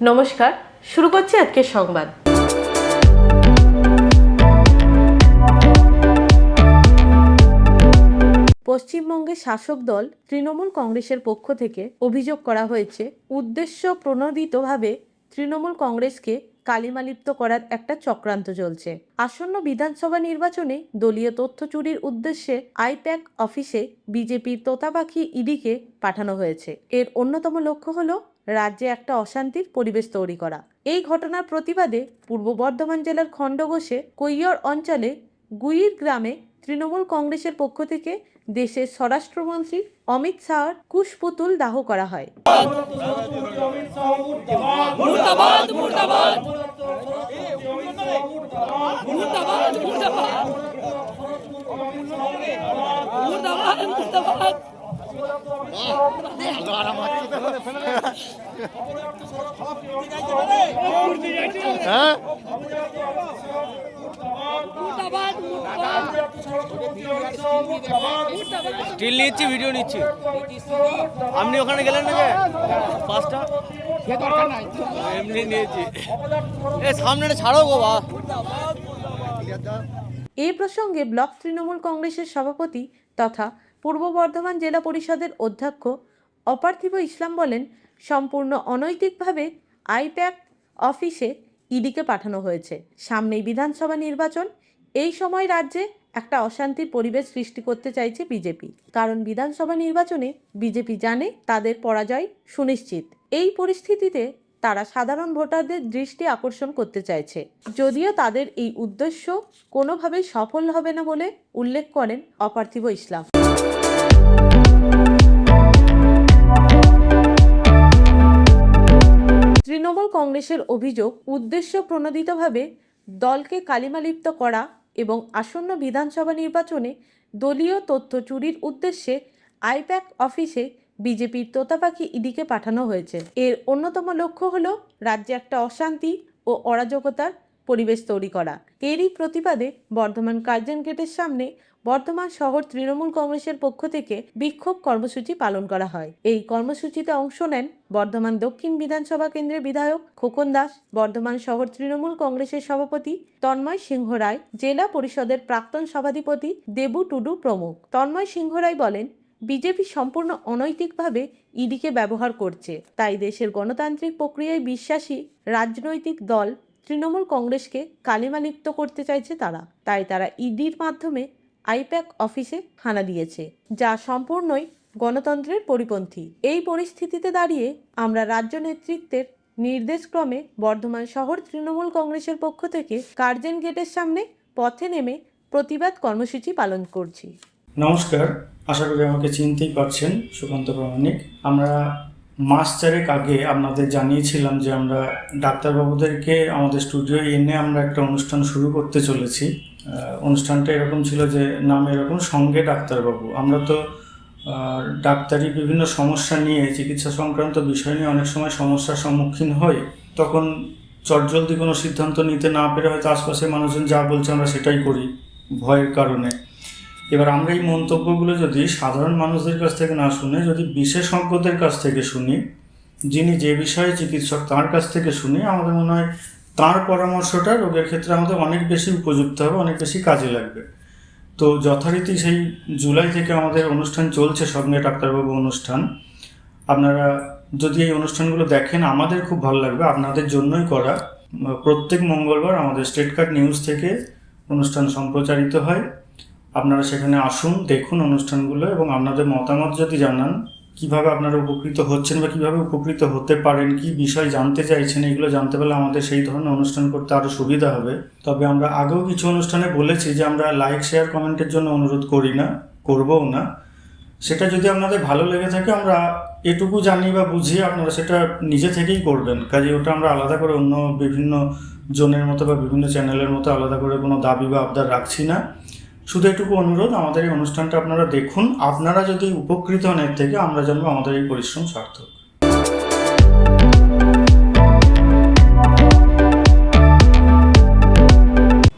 নমস্কার, শুরু করছি আজকের সংবাদ। পশ্চিমবঙ্গের শাসক দল তৃণমূল কংগ্রেসের পক্ষ থেকে অভিযোগ করা হয়েছে উদ্দেশ্য প্রণোদিতভাবে তৃণমূল কংগ্রেসকে কালিমালিপ্ত করার একটা চক্রান্ত চলছে। আসন্ন বিধানসভা নির্বাচনে দলীয় তথ্য চুরির উদ্দেশ্যে আইপ্যাক অফিসে বিজেপির তোতাপাখি ইডিকে পাঠানো হয়েছে। এর অন্যতম লক্ষ্য হলো রাজ্যে একটা অশান্তির পরিবেশ তৈরি করা। এই ঘটনার প্রতিবাদে পূর্ব বর্ধমান জেলার খণ্ডঘোষে কৈয়র অঞ্চলে গুইর গ্রামে তৃণমূল কংগ্রেসের পক্ষ থেকে দেশের স্বরাষ্ট্রমন্ত্রী অমিত শাহর কুশপুতুল দাহ করা হয়। স্টিল নিচ্ছি, ভিডিও নিচ্ছি। আপনি ওখানে গেলেন না যে পাঁচটা এমনি নিয়েছি। সামনে ছাড়ো গো বা। এই প্রসঙ্গে ব্লক তৃণমূল কংগ্রেসের সভাপতি তথা পূর্ব বর্ধমান জেলা পরিষদের অধ্যক্ষ অপার্থিব ইসলাম বলেন, সম্পূর্ণ অনৈতিকভাবে আইপ্যাক অফিসে ইডিকে পাঠানো হয়েছে। সামনেই বিধানসভা নির্বাচন, এই সময় রাজ্যে একটা অশান্তির পরিবেশ সৃষ্টি করতে চাইছে বিজেপি। কারণ বিধানসভা নির্বাচনে বিজেপি জানে তাদের পরাজয় সুনিশ্চিত। এই পরিস্থিতিতে তারা সাধারণ ভোটারদের দৃষ্টি আকর্ষণ করতে চাইছে। যদিও তাদের এই উদ্দেশ্য কোনোভাবেই সফল হবে না বলে উল্লেখ করেন অপার্থিব ইসলাম। তৃণমূল কংগ্রেসের অভিযোগ, উদ্দেশ্য প্রণোদিতভাবে দলকে কালিমালিপ্ত করা এবং আসন্ন বিধানসভা নির্বাচনে দলীয় তথ্য চুরির উদ্দেশ্যে আইপ্যাক অফিসে বিজেপির তোতাপাখি ইডিকে পাঠানো হয়েছে। এর অন্যতম লক্ষ্য হলো রাজ্যে একটা অশান্তি ও অরাজকতার পরিবেশ তৈরি করা। এরই প্রতিবাদে বর্ধমান কার্জন গেটের সামনে বর্ধমান শহর তৃণমূল কংগ্রেসের পক্ষ থেকে বিক্ষোভ কর্মসূচি পালন করা হয়। এই কর্মসূচিতে অংশ নেন বর্ধমান দক্ষিণ বিধানসভা কেন্দ্রের বিধায়ক খোকন দাস, বর্ধমান শহর তৃণমূল কংগ্রেসের সভাপতি তন্ময় সিংহ রায়, জেলা পরিষদের প্রাক্তন সভাধিপতি দেবু টুডু প্রমুখ। তন্ময় সিংহ রায় বলেন, বিজেপি সম্পূর্ণ অনৈতিকভাবে ইডিকে ব্যবহার করছে। তাই দেশের গণতান্ত্রিক প্রক্রিয়ায় বিশ্বাসী রাজনৈতিক দল তৃণমূল কংগ্রেসকে কালিমালিপ্ত করতে চাইছে তারা। তাই তারা ইডির মাধ্যমে আইপ্যাক অফিসে হানা দিয়েছে, যা সম্পূর্ণই গণতন্ত্রের পরিপন্থী। এই পরিস্থিতিতে দাঁড়িয়ে আমরা রাজ্য নেতৃত্বের নির্দেশক্রমে বর্ধমান শহর তৃণমূল কংগ্রেসের পক্ষ থেকে কার্জন গেটের সামনে পথে নেমে প্রতিবাদ কর্মসূচি পালন করছি। নমস্কার, আশা করি আমাকে চিনতেই পারছেন। সুকান্ত প্রামাণিক। আমরা মাস চারেক আগে আপনাদের জানিয়েছিলাম যে আমরা ডাক্তারবাবুদেরকে আমাদের স্টুডিও এনে আমরা একটা অনুষ্ঠান শুরু করতে চলেছি। অনুষ্ঠানটা এরকম ছিল যে নাম এরকম, সঙ্গে ডাক্তারবাবু। আমরা তো ডাক্তারি বিভিন্ন সমস্যা নিয়ে, চিকিৎসা সংক্রান্ত বিষয় নিয়ে অনেক সময় সমস্যার সম্মুখীন হই। তখন চটজলদি কোনো সিদ্ধান্ত নিতে না পেরে হয়তো আশপাশের মানুষজন যা বলছে আমরা সেটাই করি ভয়ের কারণে। এবার আমরা এই মন্তব্যগুলো যদি সাধারণ মানুষদের কাছ থেকে না শুনে যদি বিশেষজ্ঞদের কাছ থেকে শুনি, যিনি যে বিষয়ে চিকিৎসক তার কাছ থেকে শুনি, আমাদের মনে হয় তার পরামর্শটা রোগের ক্ষেত্রে আমাদের অনেক বেশি উপযুক্ত হবে, অনেক বেশি কাজে লাগবে। তো যথারীতি সেই জুলাই থেকে আমাদের অনুষ্ঠান চলছে, সঙ্গে ডাক্তারবাবু অনুষ্ঠান। আপনারা যদি এই অনুষ্ঠানগুলো দেখেন আমাদের খুব ভালো লাগবে, আপনাদের জন্যই করা। প্রত্যেক মঙ্গলবার আমাদের স্টেট কার্ড নিউজ থেকে অনুষ্ঠান সম্প্রচারিত হয়। আপনারা সেখানে আসুন, দেখুন অনুষ্ঠানগুলো এবং আপনাদের মতামত যদি জানান, কিভাবে আপনারা উপকৃত হচ্ছেন বা কিভাবে উপকৃত হতে পারেন, কি বিষয় জানতে চাইছেন, এগুলো জানতে পারলে আমাদের সেই ধরনের অনুষ্ঠান করতে আরও সুবিধা হবে। তবে আমরা আগেও কিছু অনুষ্ঠানে বলেছি যে আমরা লাইক, শেয়ার, কমেন্টের জন্য অনুরোধ করি না, করবও না। সেটা যদি আপনাদের ভালো লেগে থাকে, আমরা এটুকু জানি বা বুঝি, আপনারা সেটা নিজে থেকেই করবেন। কাজে ওটা আমরা আলাদা করে অন্য বিভিন্ন জনের মতো বা বিভিন্ন চ্যানেলের মতো আলাদা করে কোনো দাবি বা আবদার রাখছি না। শুধু এটুকু অনুরোধ, আমাদের এই অনুষ্ঠানটা আপনারা দেখুন। আপনারা যদি উপকৃত হন এর থেকে, আমরা জানবো আমাদের এই পরিশ্রম সার্থক।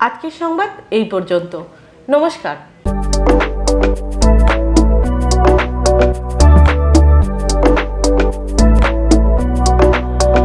আজকের সংবাদ এই পর্যন্ত। নমস্কার।